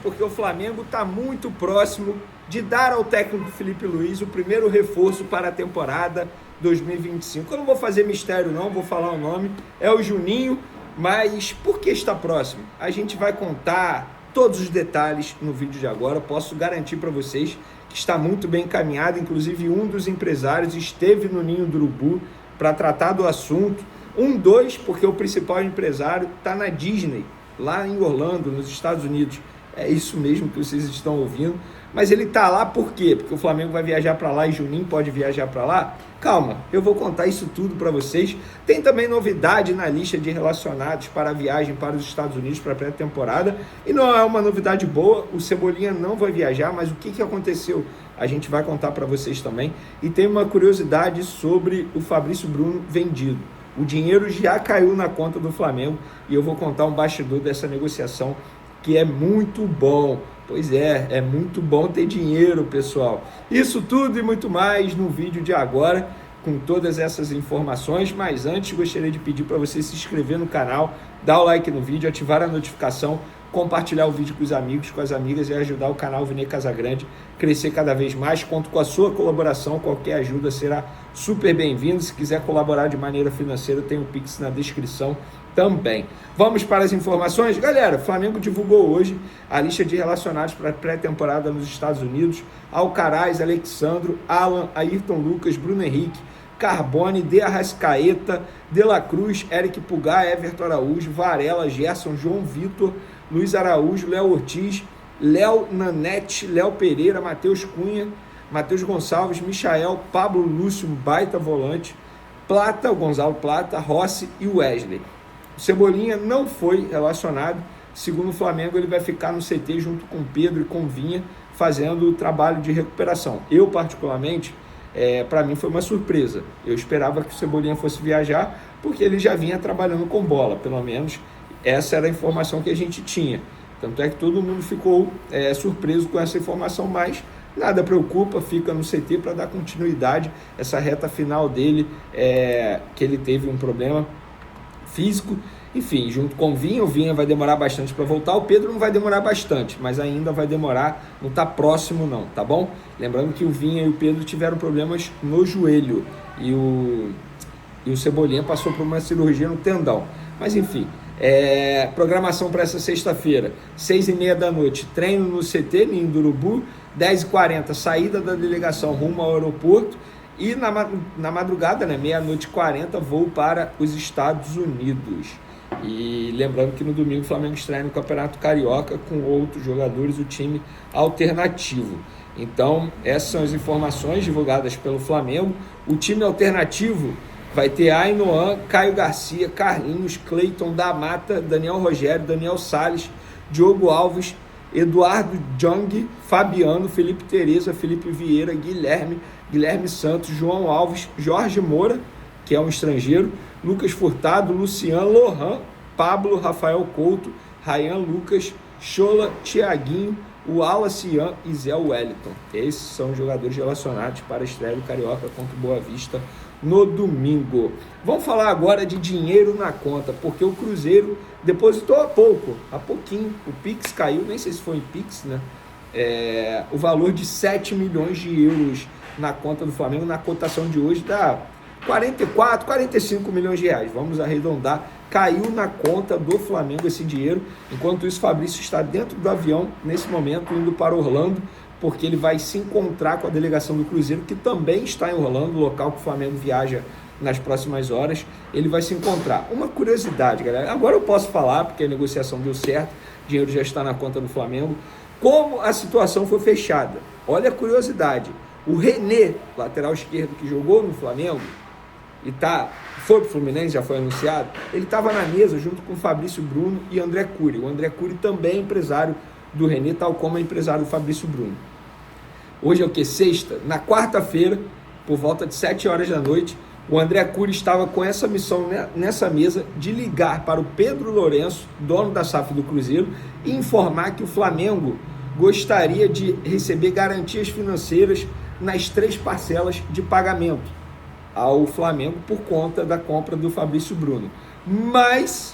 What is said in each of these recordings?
porque o Flamengo está muito próximo de dar ao técnico Felipe Luiz o primeiro reforço para a temporada 2025. Eu não vou fazer mistério não, vou falar o nome, é o Juninho, mas por que está próximo? A gente vai contar todos os detalhes no vídeo de agora, posso garantir para vocês que está muito bem encaminhado, inclusive um dos empresários esteve no Ninho do Urubu para tratar do assunto, porque o principal empresário está na Disney, lá em Orlando, nos Estados Unidos. É isso mesmo que vocês estão ouvindo. Mas ele está lá por quê? Porque o Flamengo vai viajar para lá e Juninho pode viajar para lá? Calma, eu vou contar isso tudo para vocês. Tem também novidade na lista de relacionados para a viagem para os Estados Unidos para a pré-temporada. E não é uma novidade boa, o Cebolinha não vai viajar, mas o que aconteceu? A gente vai contar para vocês também. E tem uma curiosidade sobre o Fabrício Bruno vendido. O dinheiro já caiu na conta do Flamengo e eu vou contar um bastidor dessa negociação que é muito bom. Pois é muito bom ter dinheiro, pessoal. Isso tudo e muito mais no vídeo de agora, com todas essas informações. Mas antes, gostaria de pedir para você se inscrever no canal, dar o like no vídeo, ativar a notificação, compartilhar o vídeo com os amigos, com as amigas e ajudar o canal Vini Casagrande a crescer cada vez mais. Conto com a sua colaboração, qualquer ajuda será super bem-vindo. Se quiser colaborar de maneira financeira, tem o Pix na descrição também. Vamos para as informações? Galera, o Flamengo divulgou hoje a lista de relacionados para a pré-temporada nos Estados Unidos. Alcaraz, Alexandro, Alan, Ayrton Lucas, Bruno Henrique, Carbone, De Arrascaeta, De La Cruz, Eric Pulgar, Everton Araújo, Varela, Gerson, João Vitor, Luiz Araújo, Léo Ortiz, Léo Nanete, Léo Pereira, Matheus Cunha, Matheus Gonçalves, Michael, Pablo Lúcio, baita volante, Plata, o Gonzalo Plata, Rossi e Wesley. O Cebolinha não foi relacionado, segundo o Flamengo ele vai ficar no CT junto com Pedro e com Vinha, fazendo o trabalho de recuperação. Eu particularmente, para mim foi uma surpresa, eu esperava que o Cebolinha fosse viajar, porque ele já vinha trabalhando com bola, pelo menos essa era a informação que a gente tinha. Tanto é que todo mundo ficou surpreso com essa informação, mas nada preocupa, fica no CT para dar continuidade essa reta final dele, que ele teve um problema físico, enfim, junto com o Vinha vai demorar bastante para voltar, o Pedro não vai demorar bastante, mas ainda vai demorar, não está próximo não, tá bom? Lembrando que o Vinha e o Pedro tiveram problemas no joelho e o Cebolinha passou por uma cirurgia no tendão, mas enfim, programação para essa sexta-feira, 6h30 da noite, treino no CT, Ninho do Urubu, 10h40, saída da delegação rumo ao aeroporto, e na madrugada, meia-noite e 40, voo para os Estados Unidos. E lembrando que no domingo o Flamengo estreia no Campeonato Carioca com outros jogadores, o time alternativo. Então, essas são as informações divulgadas pelo Flamengo. O time alternativo vai ter Ainoan, Caio Garcia, Carlinhos, Cleiton, da Mata, Daniel Rogério, Daniel Salles, Diogo Alves, Eduardo Jong, Fabiano, Felipe Tereza, Felipe Vieira, Guilherme Santos, João Alves, Jorge Moura, que é um estrangeiro, Lucas Furtado, Luciano, Lohan, Pablo, Rafael Couto, Ryan Lucas, Chola, Thiaguinho, o Wallace Ian e Zé Wellington. Esses são os jogadores relacionados para a estreia do Carioca contra o Boa Vista no domingo. Vamos falar agora de dinheiro na conta, porque o Cruzeiro depositou há pouquinho, o Pix caiu, nem sei se foi em Pix, o valor de 7 milhões de euros na conta do Flamengo, na cotação de hoje dá 45 milhões de reais, vamos arredondar, caiu na conta do Flamengo esse dinheiro. Enquanto isso, Fabrício está dentro do avião, nesse momento, indo para Orlando, porque ele vai se encontrar com a delegação do Cruzeiro, que também está em Orlando, local que o Flamengo viaja nas próximas horas. Ele vai se encontrar. Uma curiosidade, galera, agora eu posso falar, porque a negociação deu certo, o dinheiro já está na conta do Flamengo, como a situação foi fechada. Olha a curiosidade, o René, lateral esquerdo que jogou no Flamengo, e foi para o Fluminense, já foi anunciado, ele estava na mesa junto com o Fabrício Bruno e André Cury. O André Cury também é empresário do René, tal como é empresário do Fabrício Bruno. Hoje é o que? Sexta? Na quarta-feira, por volta de 7 horas da noite, o André Cury estava com essa missão nessa mesa de ligar para o Pedro Lourenço, dono da SAF do Cruzeiro, e informar que o Flamengo gostaria de receber garantias financeiras nas 3 parcelas de pagamento ao Flamengo por conta da compra do Fabrício Bruno. Mas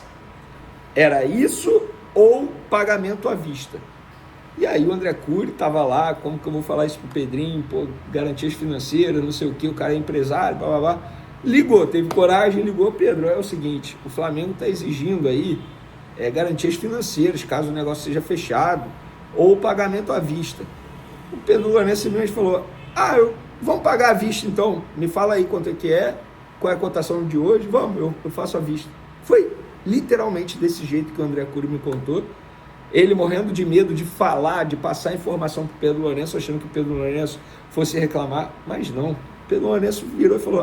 era isso ou pagamento à vista? E aí o André Cury estava lá, como que eu vou falar isso pro Pedrinho, pô, garantias financeiras, não sei o que, o cara é empresário, blá blá blá. Ligou, teve coragem, ligou, Pedro, é o seguinte, o Flamengo está exigindo aí garantias financeiras, caso o negócio seja fechado, ou pagamento à vista. O Pedro Lourenço simplesmente falou, vamos pagar à vista então, me fala aí quanto é que é, qual é a cotação de hoje, vamos, eu faço à vista. Foi literalmente desse jeito que o André Cury me contou, ele morrendo de medo de falar, de passar informação para o Pedro Lourenço, achando que o Pedro Lourenço fosse reclamar, mas não. O Pedro Lourenço virou e falou,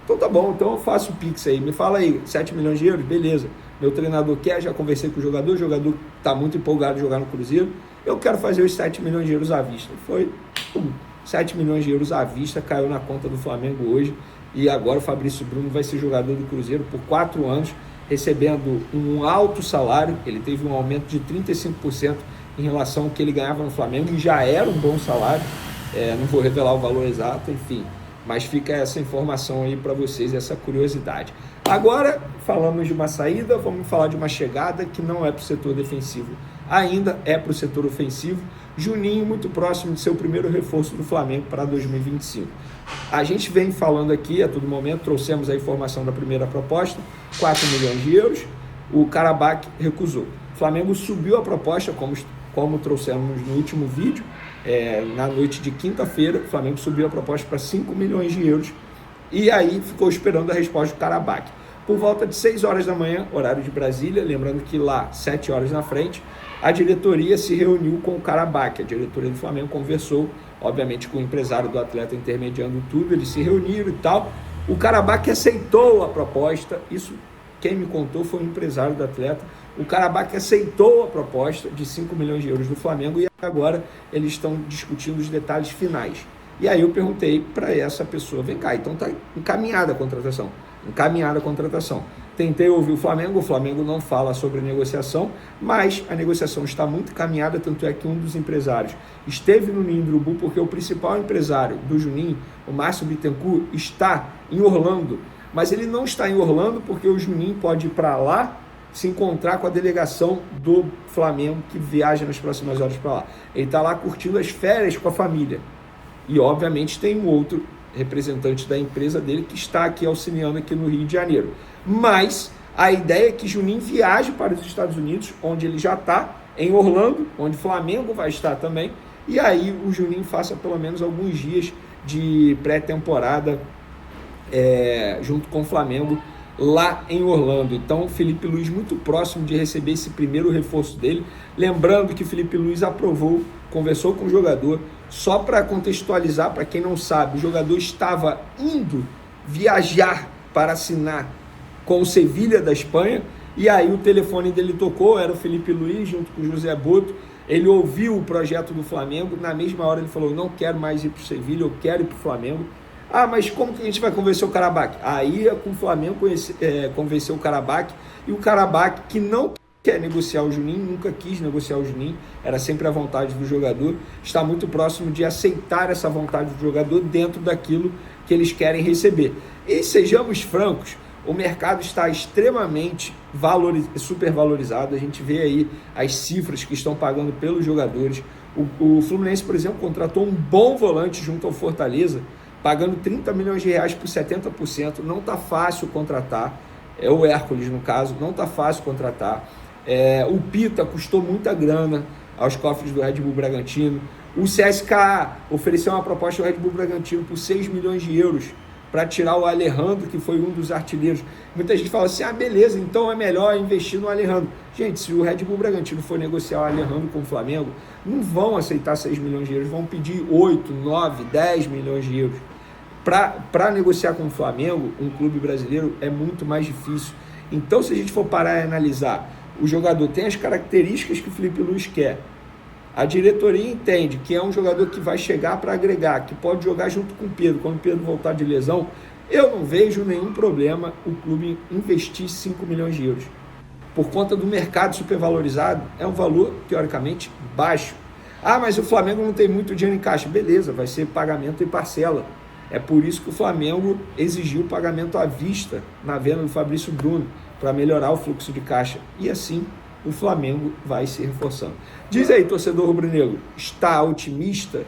então tá bom, então eu faço o Pix aí, me fala aí, 7 milhões de euros, beleza. Meu treinador quer, já conversei com o jogador está muito empolgado de jogar no Cruzeiro, eu quero fazer os 7 milhões de euros à vista. Foi 7 milhões de euros à vista, caiu na conta do Flamengo hoje, e agora o Fabrício Bruno vai ser jogador do Cruzeiro por 4 anos, recebendo um alto salário. Ele teve um aumento de 35% em relação ao que ele ganhava no Flamengo, e já era um bom salário, não vou revelar o valor exato, enfim, mas fica essa informação aí para vocês, essa curiosidade. Agora, falamos de uma saída, vamos falar de uma chegada que não é para o setor defensivo, ainda é para o setor ofensivo. Juninho, muito próximo de ser o primeiro reforço do Flamengo para 2025. A gente vem falando aqui a todo momento, trouxemos a informação da primeira proposta, 4 milhões de euros, o Karabakh recusou. O Flamengo subiu a proposta, como trouxemos no último vídeo, na noite de quinta-feira, o Flamengo subiu a proposta para 5 milhões de euros, e aí ficou esperando a resposta do Karabakh. Por volta de 6 horas da manhã, horário de Brasília, lembrando que lá, 7 horas na frente, a diretoria se reuniu com o Karabakh. A diretoria do Flamengo conversou, obviamente, com o empresário do atleta intermediando tudo, eles se reuniram e tal. O Karabakh aceitou a proposta, isso quem me contou foi o empresário do atleta. O Karabakh aceitou a proposta de 5 milhões de euros do Flamengo e agora eles estão discutindo os detalhes finais. E aí eu perguntei para essa pessoa, vem cá, então está encaminhada a contratação. Encaminhada a contratação. Tentei ouvir o Flamengo não fala sobre a negociação, mas a negociação está muito encaminhada, tanto é que um dos empresários esteve no Ninho do Urubu, porque o principal empresário do Juninho, o Márcio Bittencourt, está em Orlando, mas ele não está em Orlando porque o Juninho pode ir para lá se encontrar com a delegação do Flamengo que viaja nas próximas horas para lá. Ele está lá curtindo as férias com a família. E obviamente tem um outro representante da empresa dele que está aqui auxiliando aqui no Rio de Janeiro. Mas a ideia é que Juninho viaje para os Estados Unidos, onde ele já está, em Orlando, onde o Flamengo vai estar também, e aí o Juninho faça pelo menos alguns dias de pré-temporada junto com o Flamengo lá em Orlando. Então, Felipe Luiz muito próximo de receber esse primeiro reforço dele. Lembrando que Felipe Luiz aprovou, conversou com o jogador. Só para contextualizar, para quem não sabe, o jogador estava indo viajar para assinar com o Sevilha da Espanha, e aí o telefone dele tocou, era o Felipe Luiz junto com o José Boto. Ele ouviu o projeto do Flamengo, na mesma hora ele falou, não quero mais ir para o Sevilha, eu quero ir para o Flamengo. Mas como que a gente vai convencer o Karabakh? Aí com o Flamengo convenceu o Karabakh, e o Karabakh, que não quer negociar o Juninho, nunca quis negociar o Juninho, era sempre a vontade do jogador, está muito próximo de aceitar essa vontade do jogador dentro daquilo que eles querem receber. E sejamos francos, o mercado está extremamente supervalorizado, a gente vê aí as cifras que estão pagando pelos jogadores. O Fluminense, por exemplo, contratou um bom volante junto ao Fortaleza, pagando 30 milhões de reais por 70%, não está fácil contratar, o Hércules no caso, não está fácil contratar. O Pita custou muita grana aos cofres do Red Bull Bragantino. O CSKA ofereceu uma proposta ao Red Bull Bragantino por 6 milhões de euros para tirar o Alejandro, que foi um dos artilheiros. Muita gente fala assim, beleza, então é melhor investir no Alejandro. Gente, se o Red Bull Bragantino for negociar o Alejandro com o Flamengo, não vão aceitar 6 milhões de euros, vão pedir 8, 9, 10 milhões de euros. Para negociar com o Flamengo, um clube brasileiro, é muito mais difícil. Então, se a gente for parar e analisar, o jogador tem as características que o Felipe Luiz quer. A diretoria entende que é um jogador que vai chegar para agregar, que pode jogar junto com o Pedro. Quando o Pedro voltar de lesão, eu não vejo nenhum problema o clube investir 5 milhões de euros. Por conta do mercado supervalorizado, é um valor, teoricamente, baixo. Mas o Flamengo não tem muito dinheiro em caixa. Beleza, vai ser pagamento em parcela. É por isso que o Flamengo exigiu o pagamento à vista na venda do Fabrício Bruno, para melhorar o fluxo de caixa. E assim o Flamengo vai se reforçando. Diz aí, torcedor rubro-negro, está otimista